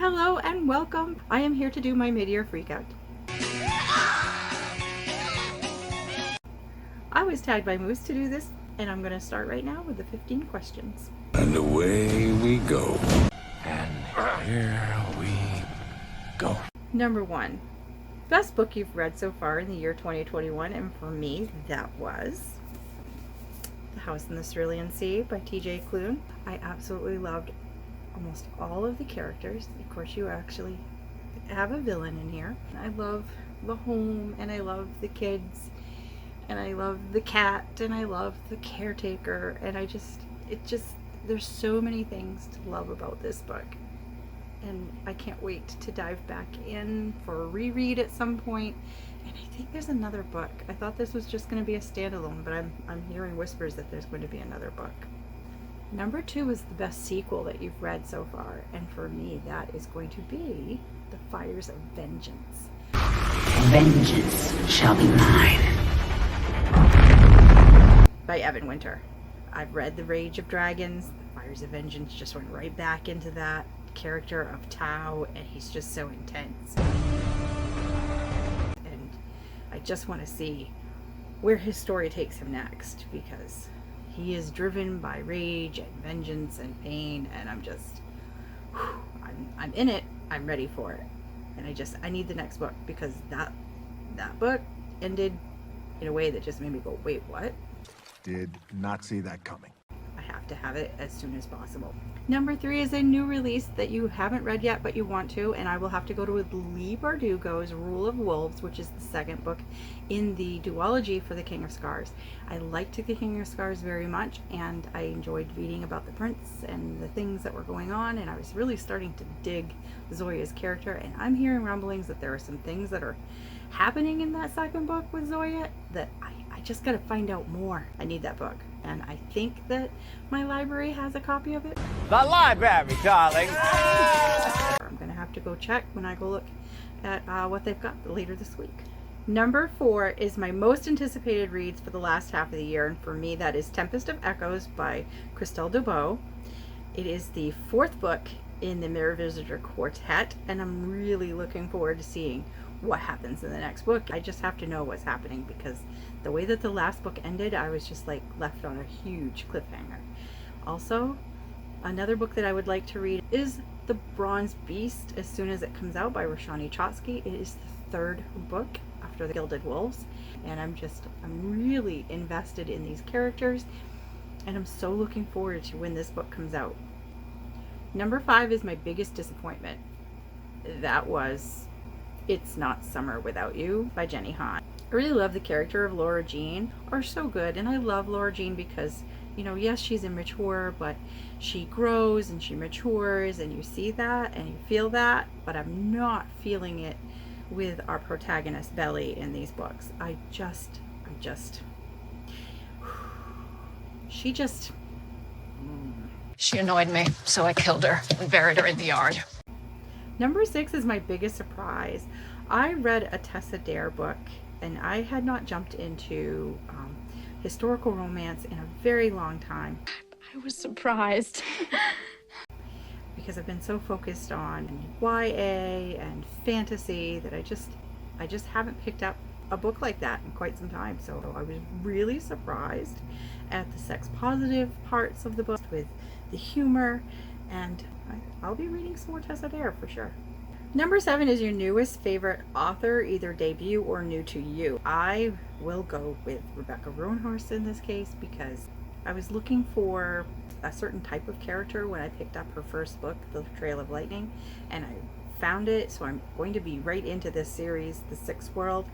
Hello and welcome. I am here to do my mid-year freakout. I was tagged by Moose to do this, and I'm going to start right now with the 15 questions. And away we go. And here we go. Number 1. Best book you've read so far in the year 2021, and for me, that was The House in the Cerulean Sea by T.J. Klune. I absolutely loved almost all of the characters. Of course, you actually have a villain in here. I love the home, and I love the kids, and I love the cat, and I love the caretaker, and there's so many things to love about this book. And I can't wait to dive back in for a reread at some point. And I think there's another book. I thought this was just going to be a standalone, but I'm hearing whispers that there's going to be another book. Number 2 is the best sequel that you've read so far, and for me that is going to be The Fires of Vengeance. Vengeance shall be mine. By Evan Winter. I've read The Rage of Dragons. The Fires of Vengeance just went right back into that character of Tao, and he's just so intense. And I just want to see where his story takes him next, because he is driven by rage and vengeance and pain, and I'm in it. I'm ready for it. And I need the next book, because that book ended in a way that just made me go, wait, what? Did not see that coming. I have to have it as soon as possible. Number 3 is a new release that you haven't read yet, but you want to, and I will have to go to Leigh Bardugo's Rule of Wolves, which is the second book in the duology for The King of Scars. I liked The King of Scars very much, and I enjoyed reading about the prince and the things that were going on, and I was really starting to dig Zoya's character, and I'm hearing rumblings that there are some things that are happening in that second book with Zoya that I just gotta find out more. I need that book, and I think that my library has a copy of it. The library, darling. I'm gonna have to go check when I go look at what they've got later this week. Number 4 is my most anticipated reads for the last half of the year, and for me that is Tempest of Echoes by Christelle Dubeau. It is the 4th book in the Mirror Visitor Quartet, and I'm really looking forward to seeing what happens in the next book. I just have to know what's happening, because the way that the last book ended, I was just like left on a huge cliffhanger. Also, another book that I would like to read is The Bronze Beast as soon as it comes out by Roshani Chokshi. It is the 3rd book after The Gilded Wolves, and I'm really invested in these characters, and I'm so looking forward to when this book comes out. Number 5 is my biggest disappointment. That was It's Not Summer Without You by Jenny Han. I really love the character of Laura Jean, are so good, and I love Laura Jean because, you know, yes, she's immature, but she grows and she matures, and you see that and you feel that, but I'm not feeling it with our protagonist Belly in these books. She annoyed me, so I killed her and buried her in the yard. Number 6 is my biggest surprise. I read a Tessa Dare book, and I had not jumped into historical romance in a very long time. I was surprised. Because I've been so focused on YA and fantasy that I just haven't picked up a book like that in quite some time. So I was really surprised at the sex positive parts of the book, with the humor, and I'll be reading some more Tessa Dare for sure. Number 7 is your newest favorite author, either debut or new to you. I will go with Rebecca Roanhorse in this case, because I was looking for a certain type of character when I picked up her first book, The Trail of Lightning, and I found it, so I'm going to be right into this series, The Sixth World.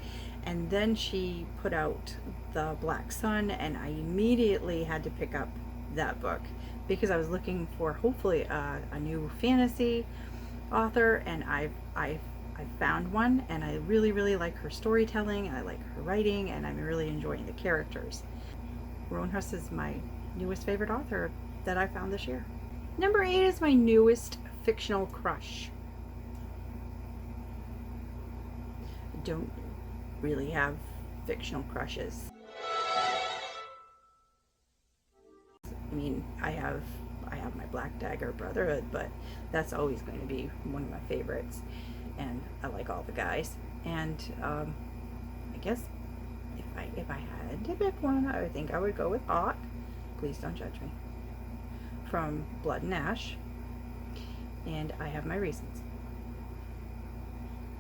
And then she put out The Black Sun, and I immediately had to pick up that book because I was looking for hopefully a new fantasy author, and I found one, and I really like her storytelling, and I like her writing, and I'm really enjoying the characters. Roanhorse is my newest favorite author that I found this year. Number 8 is my newest fictional crush. I don't really have fictional crushes. I mean, I have I have my Black Dagger Brotherhood, but that's always going to be one of my favorites. And I like all the guys. And I guess if I had to pick one, I would think I would go with Hawk. Please don't judge me. From Blood and Ash. And I have my reasons.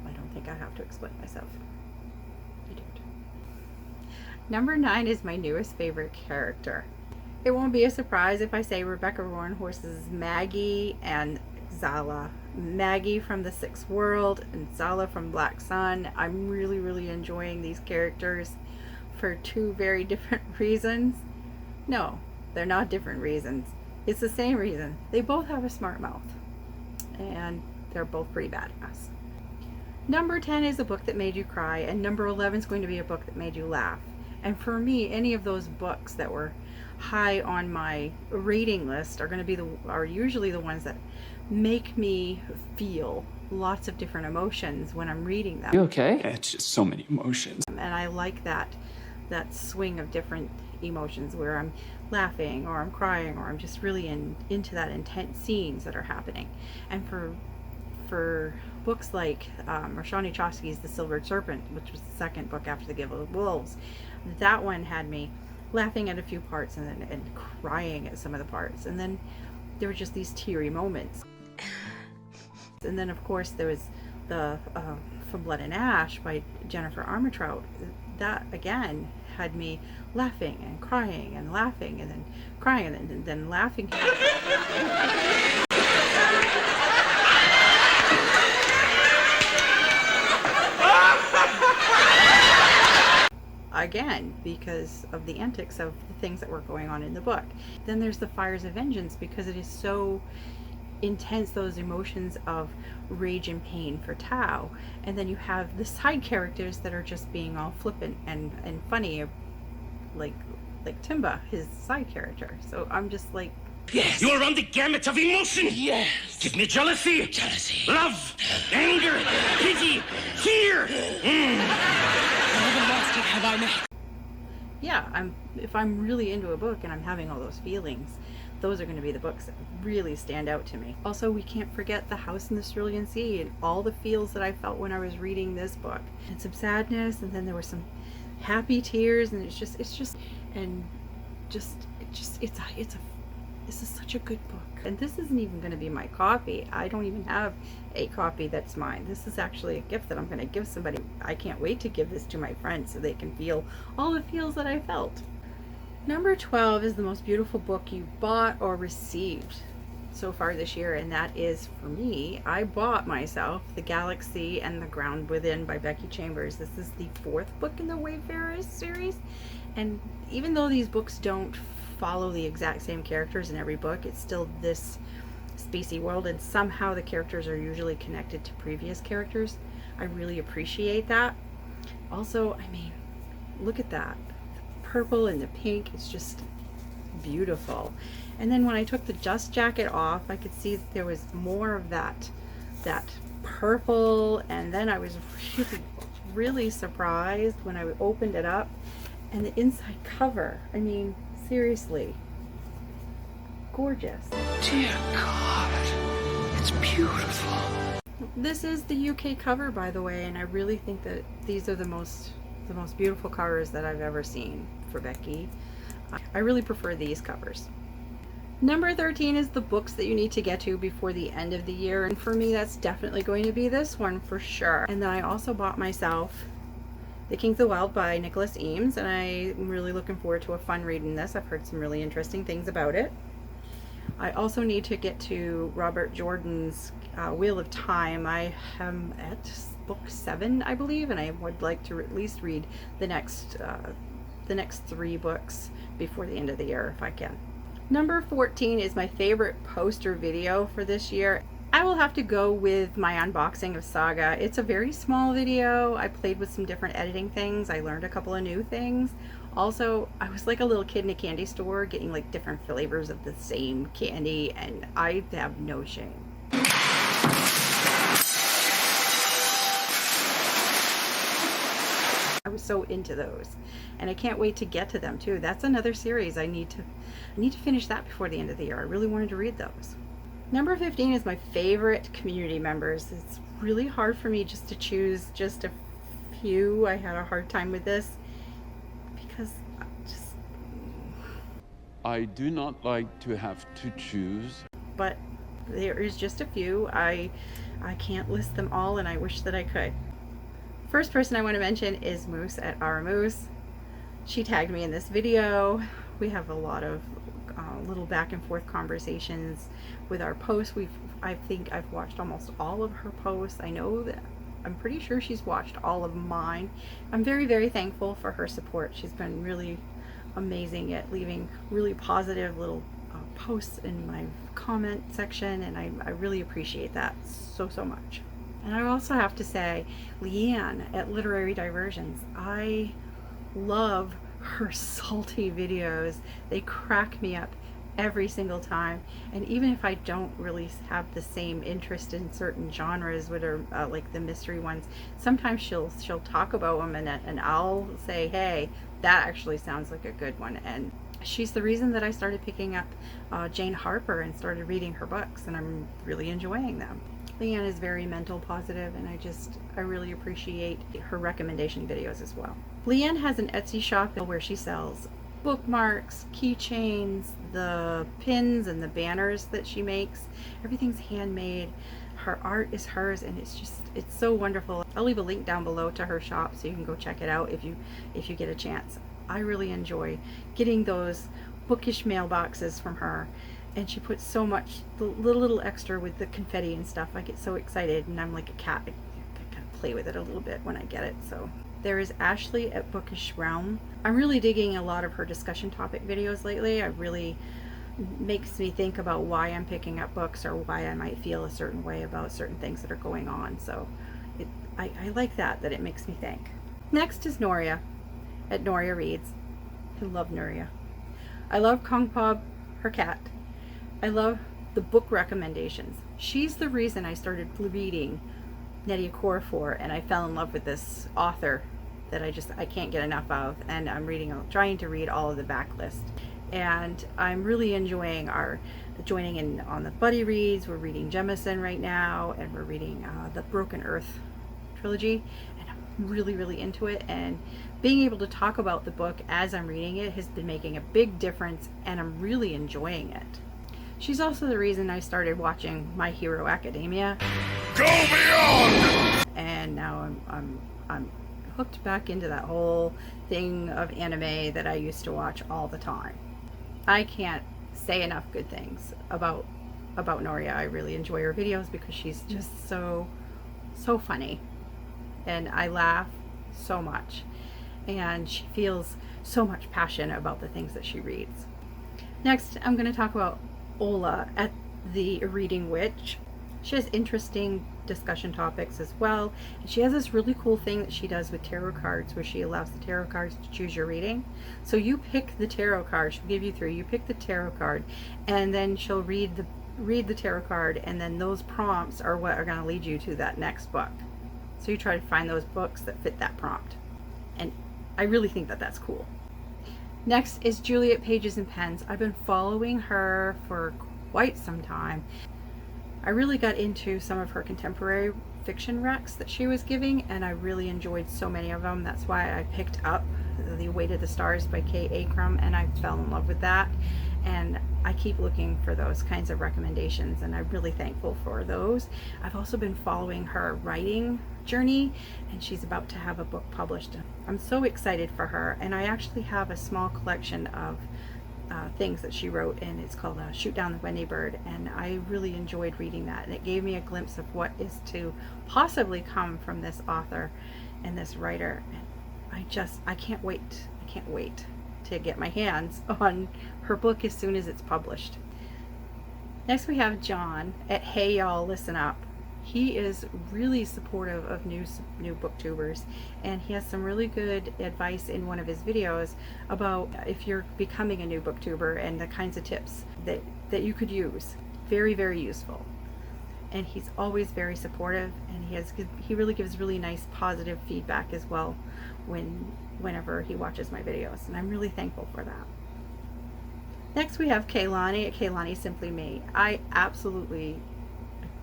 I don't think I have to explain myself. I don't. Number 9 is my newest favorite character. It won't be a surprise if I say Rebecca Roanhorse's Maggie and Zala. Maggie from The Sixth World and Zala from Black Sun. I'm really enjoying these characters for 2 very different reasons. No, they're not different reasons. It's the same reason. They both have a smart mouth. And they're both pretty badass. Number 10 is a book that made you cry, and number 11 is going to be a book that made you laugh. And for me, any of those books that were high on my rating list are usually the ones that make me feel lots of different emotions when I'm reading them. You okay? It's just so many emotions. And I like that swing of different emotions where I'm laughing or I'm crying or I'm just really into that intense scenes that are happening. And for books like Marshani Chosky's The Silvered Serpent, which was the second book after The Give of Wolves, that one had me laughing at a few parts and crying at some of the parts. And then there were just these teary moments. And then of course there was the From Blood and Ash by Jennifer Armentrout. That again had me laughing and crying and laughing and then crying and then laughing. Again, because of the antics of the things that were going on in the book. Then there's the Fires of Vengeance, because it is so intense, those emotions of rage and pain for Tao. And then you have the side characters that are just being all flippant and funny, like Timba, his side character. So I'm just like, yes, you run the gamut of emotion. Yes, give me jealousy, love, anger, pity, fear. yeah, if I'm really into a book and I'm having all those feelings, those are going to be the books that really stand out to me. Also, we can't forget The House in the Cerulean Sea and all the feels that I felt when I was reading this book. And some sadness, and then there were some happy tears, and this is such a good book. And this isn't even going to be my copy. I don't even have a copy that's mine. This is actually a gift that I'm going to give somebody. I can't wait to give this to my friends so they can feel all the feels that I felt. Number 12 is the most beautiful book you bought or received so far this year, and that is, for me, I bought myself The Galaxy and the Ground Within by Becky Chambers. This is the 4th book in the Wayfarers series, and even though these books don't follow the exact same characters in every book, it's still this spacey world, and somehow the characters are usually connected to previous characters. I really appreciate that. Also, I mean, look at that. Purple and the pink is just beautiful. And then when I took the dust jacket off, I could see that there was more of that purple, and then I was really surprised when I opened it up and the inside cover, I mean, seriously gorgeous. Dear God, it's beautiful. This is the UK cover, by the way, and I really think that these are the most beautiful covers that I've ever seen for Becky. I really prefer these covers. Number 13 is the books that you need to get to before the end of the year, and for me that's definitely going to be this one for sure. And then I also bought myself The King of the Wild by Nicholas Eames, and I'm really looking forward to a fun read in this. I've heard some really interesting things about it. I also need to get to Robert Jordan's Wheel of Time. I am at book 7, I believe, and I would like to at least read the next 3 books before the end of the year if I can. Number 14 is my favorite poster video for this year. I will have to go with my unboxing of Saga. It's a very small video. I played with some different editing things. I learned a couple of new things. Also, I was like a little kid in a candy store getting like different flavors of the same candy, and I have no shame. I was so into those, and I can't wait to get to them too. That's another series I need to finish that before the end of the year. I really wanted to read those. Number 15 is my favorite community members. It's really hard for me just to choose just a few. I had a hard time with this because I do not like to have to choose. but there is just a few. I can't list them all, and I wish that I could. First person I want to mention is Moose at Our Moose. She tagged me in this video. We have a lot of little back and forth conversations with our posts. I think I've watched almost all of her posts. I know that I'm pretty sure she's watched all of mine. I'm very, very thankful for her support. She's been really amazing at leaving really positive little posts in my comment section, and I really appreciate that so much. And I also have to say, Leanne at Literary Diversions, I love her salty videos. They crack me up every single time, and even if I don't really have the same interest in certain genres, which are like the mystery ones, sometimes she'll talk about them, and I'll say, hey, that actually sounds like a good one. And she's the reason that I started picking up Jane Harper and started reading her books, and I'm really enjoying them. Leanne is very mental positive, and I really appreciate her recommendation videos as well. Leanne has an Etsy shop where she sells bookmarks, keychains, the pins and the banners that she makes. Everything's handmade. Her art is hers, and it's so wonderful. I'll leave a link down below to her shop so you can go check it out if you get a chance. I really enjoy getting those bookish mailboxes from her, and she puts so much little extra with the confetti and stuff. I get so excited, and I'm like a cat. I kind of play with it a little bit when I get it. So there is Ashley at Bookish Realm. I'm really digging a lot of her discussion topic videos lately. It really makes me think about why I'm picking up books, or why I might feel a certain way about certain things that are going on. So I like that it makes me think. Next is Noria at Noria Reads. I love Noria. I love Kong Pop, her cat. I love the book recommendations. She's the reason I started reading Nnedi Okorafor, and I fell in love with this author that I can't get enough of, and I'm trying to read all of the backlist, and I'm really enjoying our joining in on the buddy reads. We're reading Jemison right now, and we're reading the Broken Earth trilogy, and I'm really into it, and being able to talk about the book as I'm reading it has been making a big difference, and I'm really enjoying it. She's also the reason I started watching My Hero Academia. Go beyond! And now I'm hooked back into that whole thing of anime that I used to watch all the time. I can't say enough good things about Noria. I really enjoy her videos because she's just so funny, and I laugh so much, and she feels so much passion about the things that she reads. Next, I'm going to talk about Ola at the Reading Witch. She has interesting discussion topics as well, and she has this really cool thing that she does with tarot cards, where she allows the tarot cards to choose your reading. So you pick the tarot card. She'll give you 3. You pick the tarot card, and then she'll read the tarot card, and then those prompts are what are going to lead you to that next book. So you try to find those books that fit that prompt, and I really think that that's cool. Next is Juliet Pages and Pens. I've been following her for quite some time. I really got into some of her contemporary fiction recs that she was giving, and I really enjoyed so many of them. That's why I picked up The Weight of the Stars by Kay Akram, and I fell in love with that. And I keep looking for those kinds of recommendations, and I'm really thankful for those. I've also been following her writing journey, and she's about to have a book published. I'm so excited for her, and I actually have a small collection of things that she wrote, and it's called Shoot Down the Wendy Bird, and I really enjoyed reading that, and it gave me a glimpse of what is to possibly come from this author and this writer, and I can't wait to get my hands on her book as soon as it's published. Next we have John at Hey Y'all Listen Up. He is really supportive of new booktubers, and he has some really good advice in one of his videos about if you're becoming a new booktuber and the kinds of tips that you could use. Very, very useful. and he's always very supportive, and he really gives really nice positive feedback as well whenever he watches my videos, and I'm really thankful for that. Next we have Kaylani at Kaylani Simply Me. I absolutely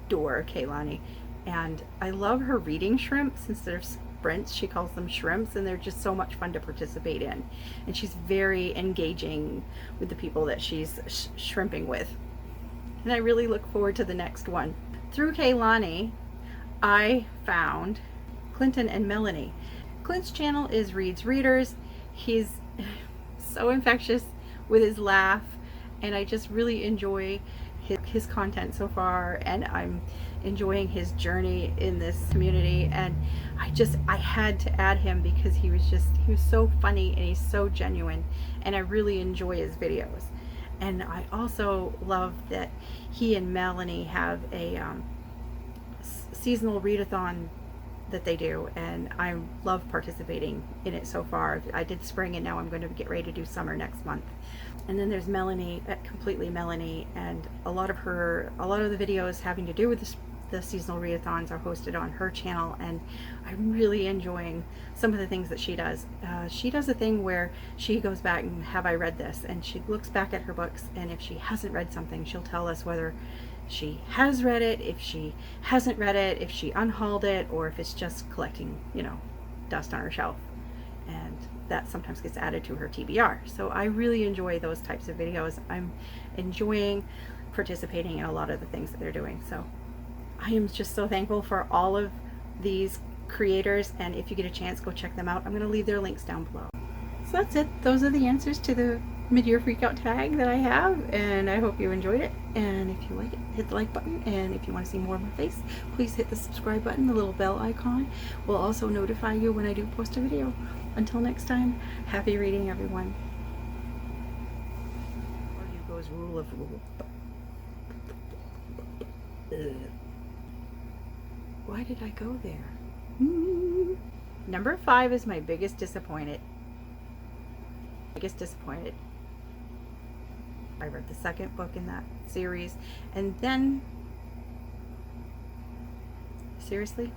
adore Kaylani, and I love her reading shrimps instead of sprints. She calls them shrimps, and they're just so much fun to participate in, and she's very engaging with the people that she's shrimping with, and I really look forward to the next one. Through Kaylani, I found Clinton and Melanie. Clint's channel is Reads Readers. He's so infectious with his laugh, and I just really enjoy his content so far, and I'm enjoying his journey in this community, and I had to add him because he was so funny, and he's so genuine, and I really enjoy his videos. And I also love that he and Melanie have a seasonal readathon that they do, and I love participating in it so far. I did spring, and now I'm going to get ready to do summer next month. And then there's Melanie at Completely Melanie, and a lot of the videos having to do with the seasonal readathons are hosted on her channel, and I'm really enjoying some of the things that she does. She does a thing where she goes back and, have I read this? And she looks back at her books, and if she hasn't read something, she'll tell us whether she has read it, if she hasn't read it, if she unhauled it, or if it's just collecting, dust on her shelf. And that sometimes gets added to her TBR. So I really enjoy those types of videos. I'm enjoying participating in a lot of the things that they're doing. So I am just so thankful for all of these creators, and if you get a chance, go check them out. I'm going to leave their links down below. So that's it. Those are the answers to the Midyear Freakout Tag that I have, and I hope you enjoyed it. And if you like it, hit the like button, and if you want to see more of my face, please hit the subscribe button. The little bell icon will also notify you when I do post a video. Until next time, happy reading, everyone. Hugo's rule of rule. Why did I go there? Number 5 is my biggest disappointed. I read the second book in that series, and then seriously,